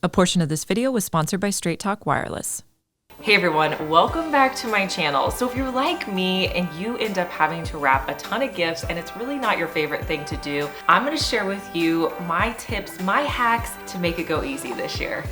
A portion of this video was sponsored by Straight Talk Wireless. Hey everyone, welcome back to my channel. So if you're like me and you end up having to wrap a ton of gifts and it's really not your favorite thing to do, I'm gonna share with you my tips, my hacks to make it go easy this year.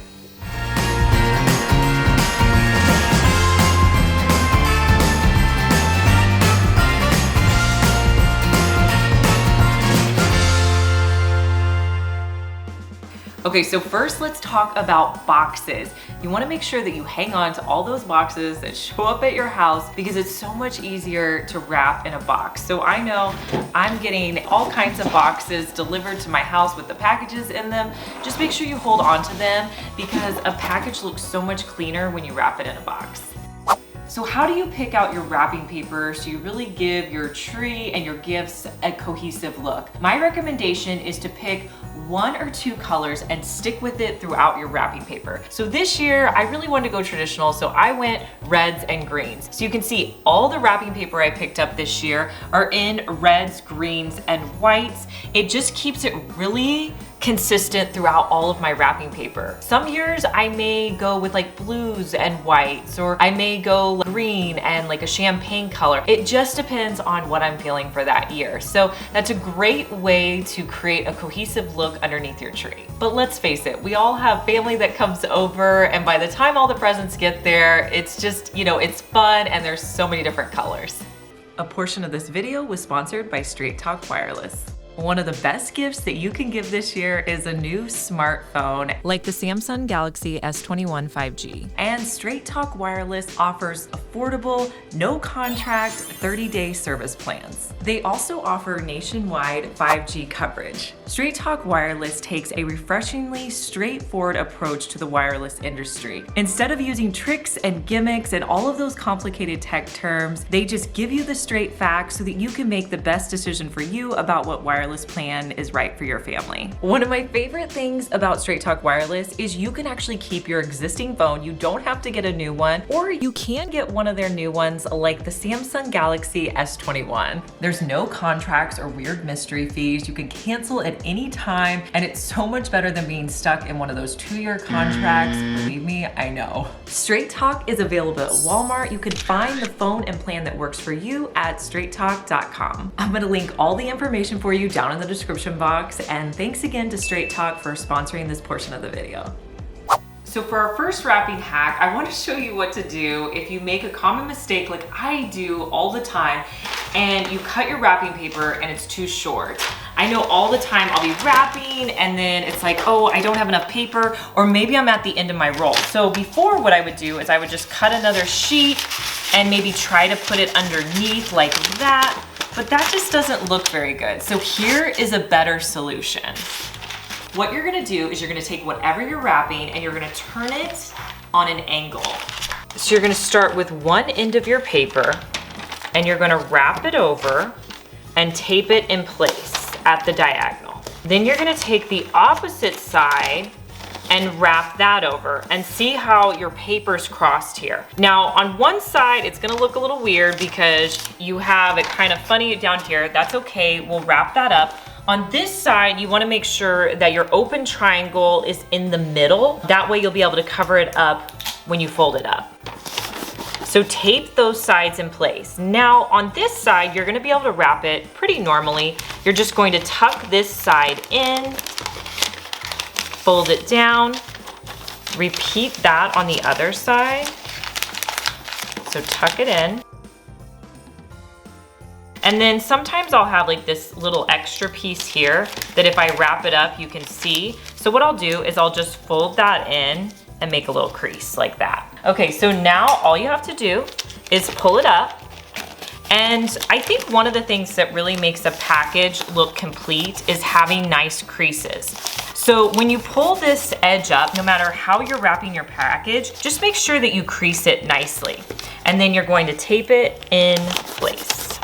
Okay, so first let's talk about boxes. You wanna make sure that you hang on to all those boxes that show up at your house because it's so much easier to wrap in a box. So I know I'm getting all kinds of boxes delivered to my house with the packages in them. Just make sure you hold on to them because a package looks so much cleaner when you wrap it in a box. So how do you pick out your wrapping paper so you really give your tree and your gifts a cohesive look? My recommendation is to pick 1 or 2 colors and stick with it throughout your wrapping paper. So this year, I really wanted to go traditional, so I went reds and greens. So you can see all the wrapping paper I picked up this year are in reds, greens, and whites. It just keeps it really consistent throughout all of my wrapping paper. Some years I may go with like blues and whites, or I may go green and like a champagne color. It just depends on what I'm feeling for that year. So that's a great way to create a cohesive look underneath your tree. But let's face it, we all have family that comes over, and by the time all the presents get there, it's just, you know, it's fun and there's so many different colors. A portion of this video was sponsored by Straight Talk Wireless. One of the best gifts that you can give this year is a new smartphone, Like the Samsung Galaxy S21 5G. and Straight Talk Wireless offers affordable, no contract, 30-day service plans. They also offer nationwide 5G coverage. Straight Talk Wireless takes a refreshingly straightforward approach to the wireless industry. Instead of using tricks and gimmicks and all of those complicated tech terms, they just give you the straight facts so that you can make the best decision for you about what wireless plan is right for your family. One of my favorite things about Straight Talk Wireless is you can actually keep your existing phone. You don't have to get a new one, or you can get one of their new ones like the Samsung Galaxy S21. There's no contracts or weird mystery fees. You can cancel at any time, and it's so much better than being stuck in one of those 2-year contracts. Believe me, I know. Straight Talk is available at Walmart. You can find the phone and plan that works for you at straighttalk.com. I'm gonna link all the information for you down in the description box, and thanks again to Straight Talk for sponsoring this portion of the video. So for our first wrapping hack, I want to show you what to do if you make a common mistake like I do all the time, and you cut your wrapping paper and it's too short. I know all the time I'll be wrapping and then it's like, oh, I don't have enough paper, or maybe I'm at the end of my roll. So before, what I would do is I would just cut another sheet and maybe try to put it underneath like that, but that just doesn't look very good. So here is a better solution. What you're gonna do is you're gonna take whatever you're wrapping and you're gonna turn it on an angle. So you're gonna start with one end of your paper and you're gonna wrap it over and tape it in place at the diagonal. Then you're gonna take the opposite side and wrap that over, and see how your paper's crossed here. Now on one side, it's gonna look a little weird because you have it kind of funny down here. That's okay, we'll wrap that up. On this side, you wanna make sure that your open triangle is in the middle. That way you'll be able to cover it up when you fold it up. So tape those sides in place. Now on this side, you're gonna be able to wrap it pretty normally. You're just going to tuck this side in, fold it down, repeat that on the other side. So tuck it in. And then sometimes I'll have like this little extra piece here that if I wrap it up, you can see. So what I'll do is I'll just fold that in and make a little crease like that. Okay, so now all you have to do is pull it up. And I think one of the things that really makes a package look complete is having nice creases. So when you pull this edge up, no matter how you're wrapping your package, just make sure that you crease it nicely. And then you're going to tape it in place.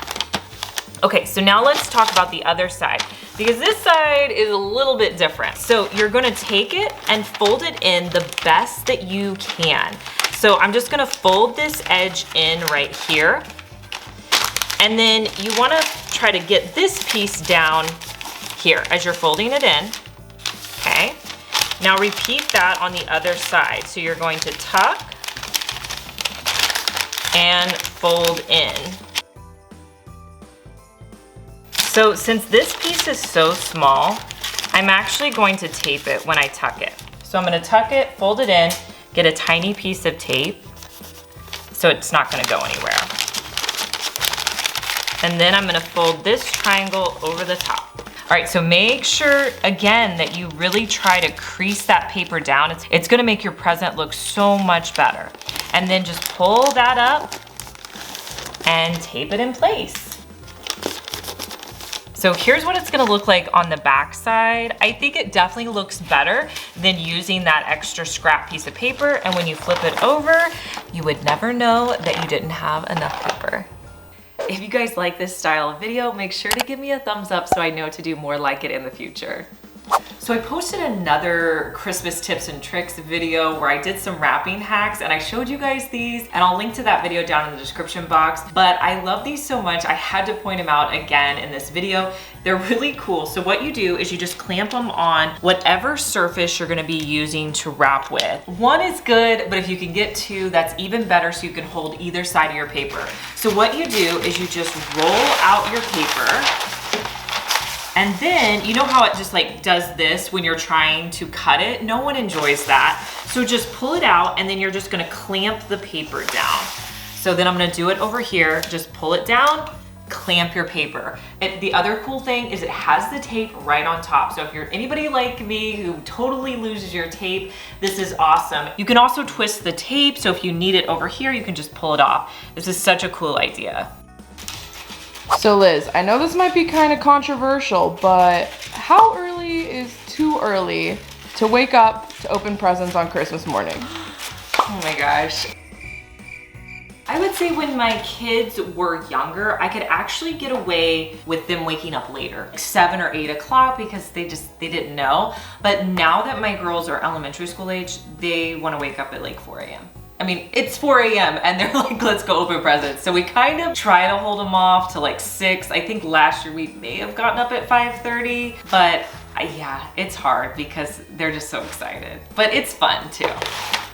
Okay, so now let's talk about the other side, because this side is a little bit different. So you're gonna take it and fold it in the best that you can. So I'm just gonna fold this edge in right here. And then you wanna try to get this piece down here as you're folding it in, okay? Now repeat that on the other side. So you're going to tuck and fold in. So since this piece is so small, I'm actually going to tape it when I tuck it. So I'm gonna tuck it, fold it in, get a tiny piece of tape so it's not gonna go anywhere. And then I'm gonna fold this triangle over the top. All right, so make sure, again, that you really try to crease that paper down. It's gonna make your present look so much better. And then just pull that up and tape it in place. So here's what it's gonna look like on the back side. I think it definitely looks better than using that extra scrap piece of paper. And when you flip it over, you would never know that you didn't have enough paper. If you guys like this style of video, make sure to give me a thumbs up so I know to do more like it in the future. So I posted another Christmas tips and tricks video where I did some wrapping hacks and I showed you guys these, and I'll link to that video down in the description box. But I love these so much, I had to point them out again in this video. They're really cool. So what you do is you just clamp them on whatever surface you're gonna be using to wrap with. One is good, but if you can get two, that's even better, so you can hold either side of your paper. So what you do is you just roll out your paper. And then, you know how it just like does this when you're trying to cut it? No one enjoys that. So just pull it out and then you're just gonna clamp the paper down. So then I'm gonna do it over here, just pull it down, clamp your paper. The other cool thing is it has the tape right on top. So if you're anybody like me who totally loses your tape, this is awesome. You can also twist the tape, so if you need it over here, you can just pull it off. This is such a cool idea. So Liz, I know this might be kind of controversial, but how early is too early to wake up to open presents on Christmas morning? Oh my gosh. I would say when my kids were younger, I could actually get away with them waking up later, like 7 or 8 o'clock, because they didn't know. But now that my girls are elementary school age, they want to wake up at like 4 a.m. I mean, it's 4 a.m. and they're like, let's go open presents. So we kind of try to hold them off to like 6. I think last year we may have gotten up at 5:30, but yeah, it's hard because they're just so excited. But it's fun too.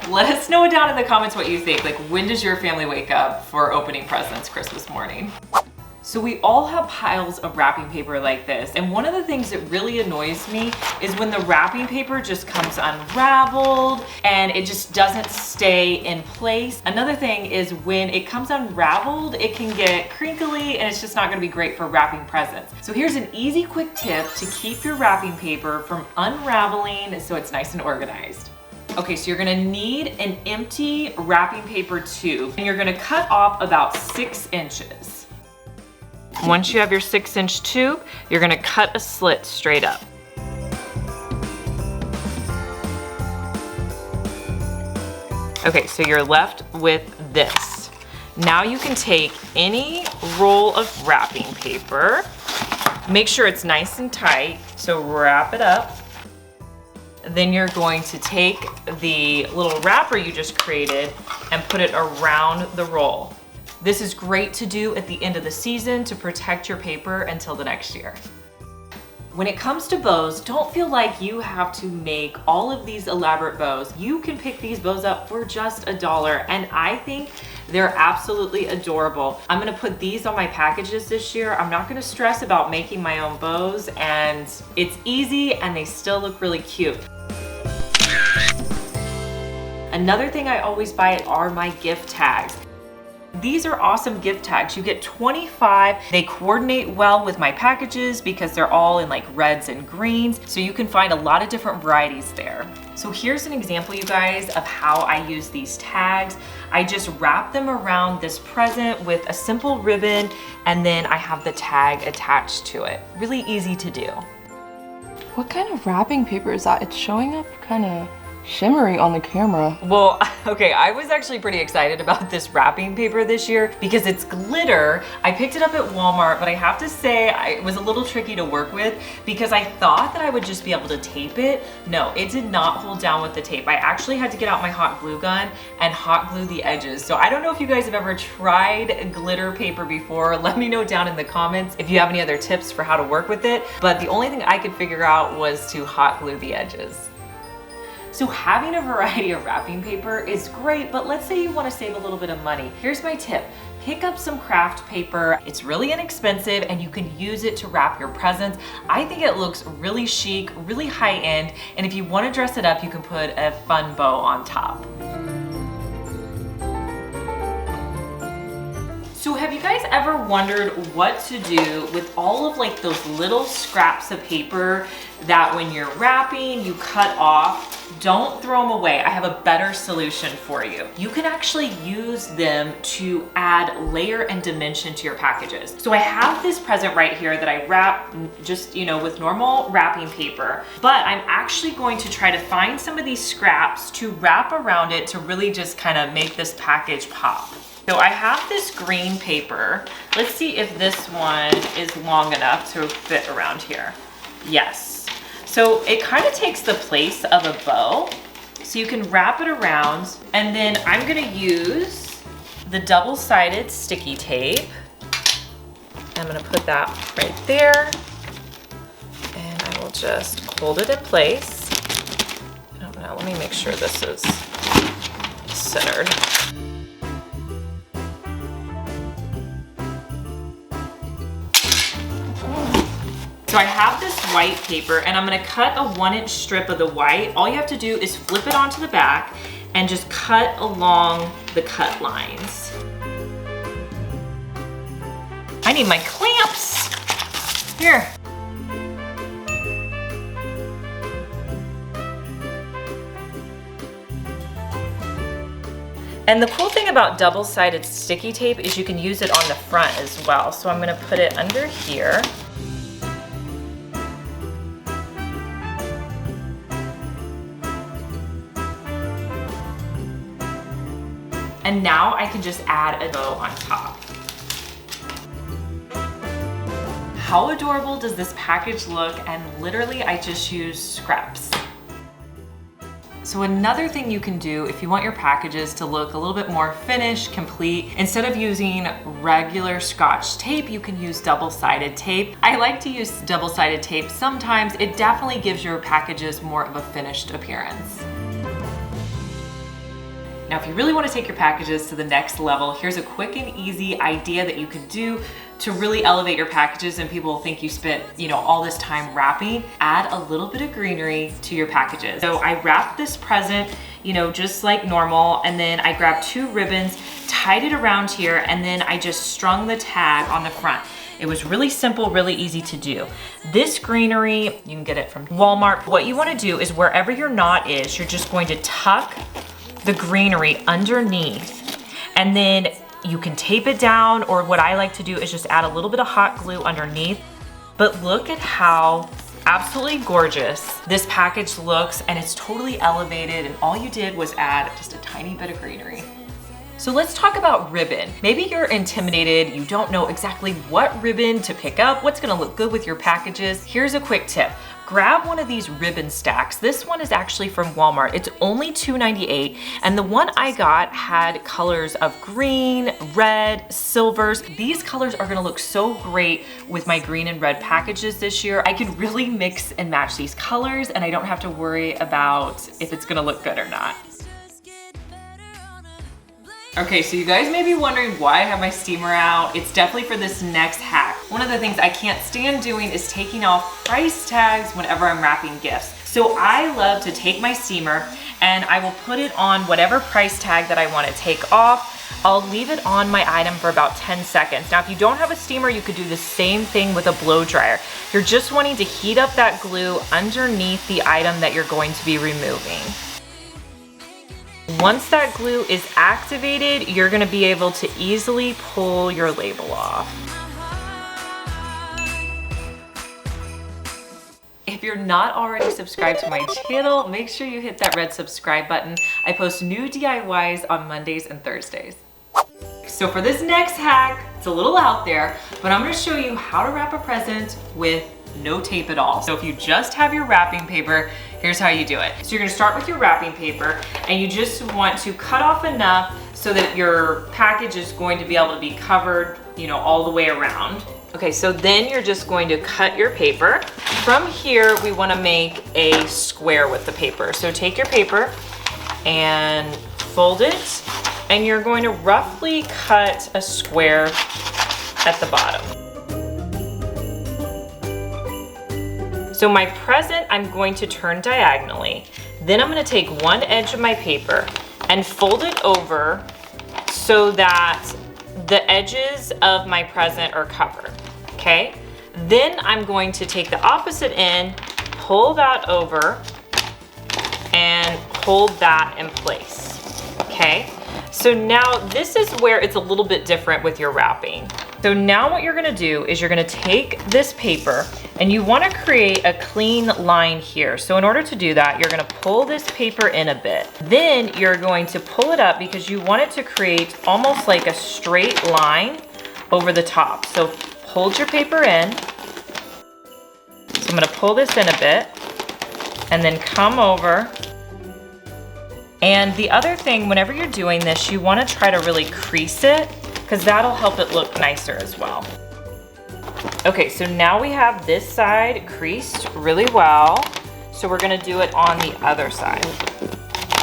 Let us know down in the comments what you think. Like, when does your family wake up for opening presents Christmas morning? So we all have piles of wrapping paper like this, and one of the things that really annoys me is when the wrapping paper just comes unraveled and it just doesn't stay in place. Another thing is when it comes unraveled, it can get crinkly and it's just not gonna be great for wrapping presents. So here's an easy quick tip to keep your wrapping paper from unraveling so it's nice and organized. Okay, so you're gonna need an empty wrapping paper tube, and you're gonna cut off about 6 inches. Once you have your 6-inch tube, you're gonna cut a slit straight up. Okay, so you're left with this. Now you can take any roll of wrapping paper, make sure it's nice and tight, so wrap it up. Then you're going to take the little wrapper you just created and put it around the roll. This is great to do at the end of the season to protect your paper until the next year. When it comes to bows, don't feel like you have to make all of these elaborate bows. You can pick these bows up for just $1, and I think they're absolutely adorable. I'm gonna put these on my packages this year. I'm not gonna stress about making my own bows, and it's easy and they still look really cute. Another thing I always buy are my gift tags. These are awesome gift tags. You get 25. They coordinate well with my packages because they're all in like reds and greens. So you can find a lot of different varieties there. So here's an example, you guys, of how I use these tags. I just wrap them around this present with a simple ribbon, and then I have the tag attached to it. Really easy to do. What kind of wrapping paper is that? It's showing up kind of shimmery on the camera. Well, okay, I was actually pretty excited about this wrapping paper this year because it's glitter. I picked it up at Walmart, but I have to say it was a little tricky to work with because I thought that I would just be able to tape it. No, it did not hold down with the tape. I actually had to get out my hot glue gun and hot glue the edges. So I don't know if you guys have ever tried glitter paper before. Let me know down in the comments if you have any other tips for how to work with it. But the only thing I could figure out was to hot glue the edges. So having a variety of wrapping paper is great, but let's say you want to save a little bit of money. Here's my tip. Pick up some craft paper. It's really inexpensive and you can use it to wrap your presents. I think it looks really chic, really high end, and if you want to dress it up, you can put a fun bow on top. So have you guys ever wondered what to do with all of like those little scraps of paper that when you're wrapping, you cut off? Don't throw them away. I have a better solution for you. You can actually use them to add layer and dimension to your packages. So I have this present right here that I wrap just, with normal wrapping paper, but I'm actually going to try to find some of these scraps to wrap around it to really just kind of make this package pop. So I have this green paper. Let's see if this one is long enough to fit around here. Yes. So it kind of takes the place of a bow. So you can wrap it around, and then I'm gonna use the double-sided sticky tape. I'm gonna put that right there, and I will just hold it in place. I don't know, let me make sure this is centered. So I have this white paper and I'm gonna cut a 1-inch strip of the white. All you have to do is flip it onto the back and just cut along the cut lines. I need my clamps. Here. And the cool thing about double-sided sticky tape is you can use it on the front as well. So I'm gonna put it under here. And now I can just add a bow on top. How adorable does this package look? And literally I just use scraps. So another thing you can do if you want your packages to look a little bit more finished, complete, instead of using regular Scotch tape, you can use double-sided tape. I like to use double-sided tape sometimes. It definitely gives your packages more of a finished appearance. Now, if you really want to take your packages to the next level, here's a quick and easy idea that you can do to really elevate your packages and people will think you spent, all this time wrapping. Add a little bit of greenery to your packages. So I wrapped this present, just like normal, and then I grabbed 2 ribbons, tied it around here, and then I just strung the tag on the front. It was really simple, really easy to do. This greenery, you can get it from Walmart. What you want to do is wherever your knot is, you're just going to tuck the greenery underneath, and then you can tape it down, or what I like to do is just add a little bit of hot glue underneath. But look at how absolutely gorgeous this package looks, and it's totally elevated, and all you did was add just a tiny bit of greenery. So let's talk about ribbon. Maybe you're intimidated, you don't know exactly what ribbon to pick up, what's gonna look good with your packages. Here's a quick tip. Grab one of these ribbon stacks. This one is actually from Walmart. It's only $2.98, and the one I got had colors of green, red, silvers. These colors are gonna look so great with my green and red packages this year. I can really mix and match these colors, and I don't have to worry about if it's gonna look good or not. Okay, so you guys may be wondering why I have my steamer out. It's definitely for this next hack. One of the things I can't stand doing is taking off price tags whenever I'm wrapping gifts. So I love to take my steamer and I will put it on whatever price tag that I want to take off. I'll leave it on my item for about 10 seconds. Now, if you don't have a steamer, you could do the same thing with a blow dryer. You're just wanting to heat up that glue underneath the item that you're going to be removing. Once that glue is activated, you're gonna be able to easily pull your label off. If you're not already subscribed to my channel, make sure you hit that red subscribe button. I post new DIYs on Mondays and Thursdays. So for this next hack, it's a little out there, but I'm gonna show you how to wrap a present with no tape at all. So if you just have your wrapping paper, here's how you do it. So you're gonna start with your wrapping paper, and you just want to cut off enough so that your package is going to be able to be covered, all the way around. Okay, so then you're just going to cut your paper. From here, we wanna make a square with the paper. So take your paper and fold it, and you're going to roughly cut a square at the bottom. So my present, I'm going to turn diagonally. Then I'm gonna take one edge of my paper and fold it over so that the edges of my present are covered, okay? Then I'm going to take the opposite end, pull that over, and hold that in place, okay? So now this is where it's a little bit different with your wrapping. So now what you're gonna do is you're gonna take this paper and you wanna create a clean line here. So in order to do that, you're gonna pull this paper in a bit. Then you're going to pull it up because you want it to create almost like a straight line over the top. So hold your paper in. So I'm gonna pull this in a bit and then come over. And the other thing, whenever you're doing this, you wanna try to really crease it because that'll help it look nicer as well. Okay, so now we have this side creased really well. So we're gonna do it on the other side.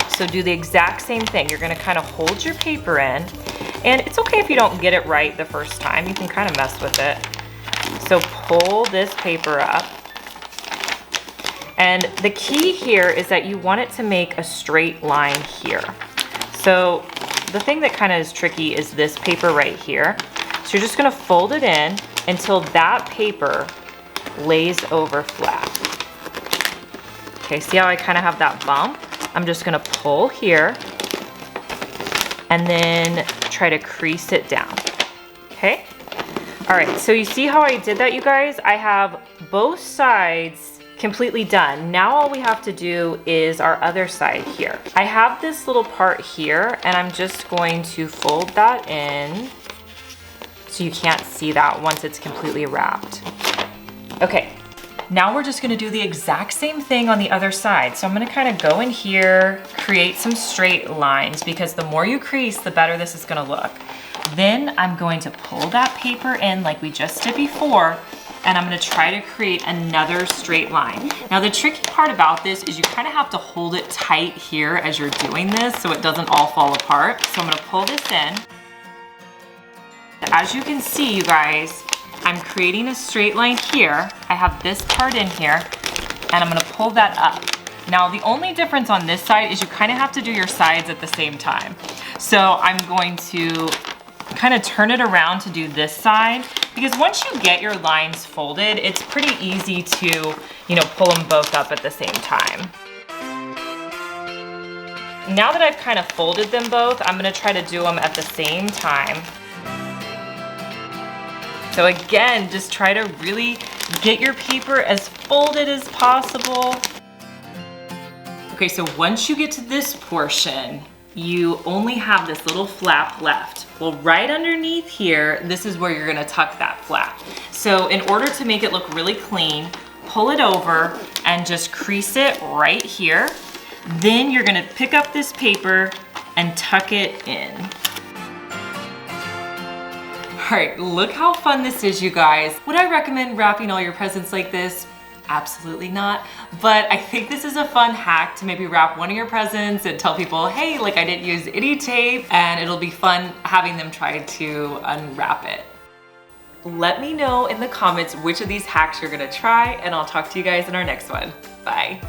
So do the exact same thing. You're gonna kind of hold your paper in, and it's okay if you don't get it right the first time. You can kind of mess with it. So pull this paper up. And the key here is that you want it to make a straight line here. So the thing that kind of is tricky is this paper right here. So you're just gonna fold it in until that paper lays over flat. Okay, see how I kind of have that bump? I'm just gonna pull here and then try to crease it down, okay? All right, so you see how I did that, you guys? I have both sides completely done. Now all we have to do is our other side here. I have this little part here and I'm just going to fold that in so you can't see that once it's completely wrapped. Okay, now we're just gonna do the exact same thing on the other side. So I'm gonna kind of go in here, create some straight lines because the more you crease, the better this is gonna look. Then I'm going to pull that paper in like we just did before, and I'm gonna try to create another straight line. Now the tricky part about this is you kind of have to hold it tight here as you're doing this so it doesn't all fall apart. So I'm gonna pull this in. As you can see, you guys, I'm creating a straight line here. I have this part in here, and I'm gonna pull that up. Now the only difference on this side is you kind of have to do your sides at the same time. So I'm going to kind of turn it around to do this side, because once you get your lines folded, it's pretty easy to, pull them both up at the same time. Now that I've kind of folded them both, I'm gonna try to do them at the same time. So again, just try to really get your paper as folded as possible. Okay, so once you get to this portion, you only have this little flap left. Well, right underneath here, this is where you're gonna tuck that flap. So in order to make it look really clean, pull it over and just crease it right here. Then you're gonna pick up this paper and tuck it in. All right, look how fun this is, you guys. Would I recommend wrapping all your presents like this? Absolutely not, but I think this is a fun hack to maybe wrap one of your presents and tell people, hey, like I didn't use any tape, and it'll be fun having them try to unwrap it. Let me know in the comments which of these hacks you're gonna try, and I'll talk to you guys in our next one. Bye.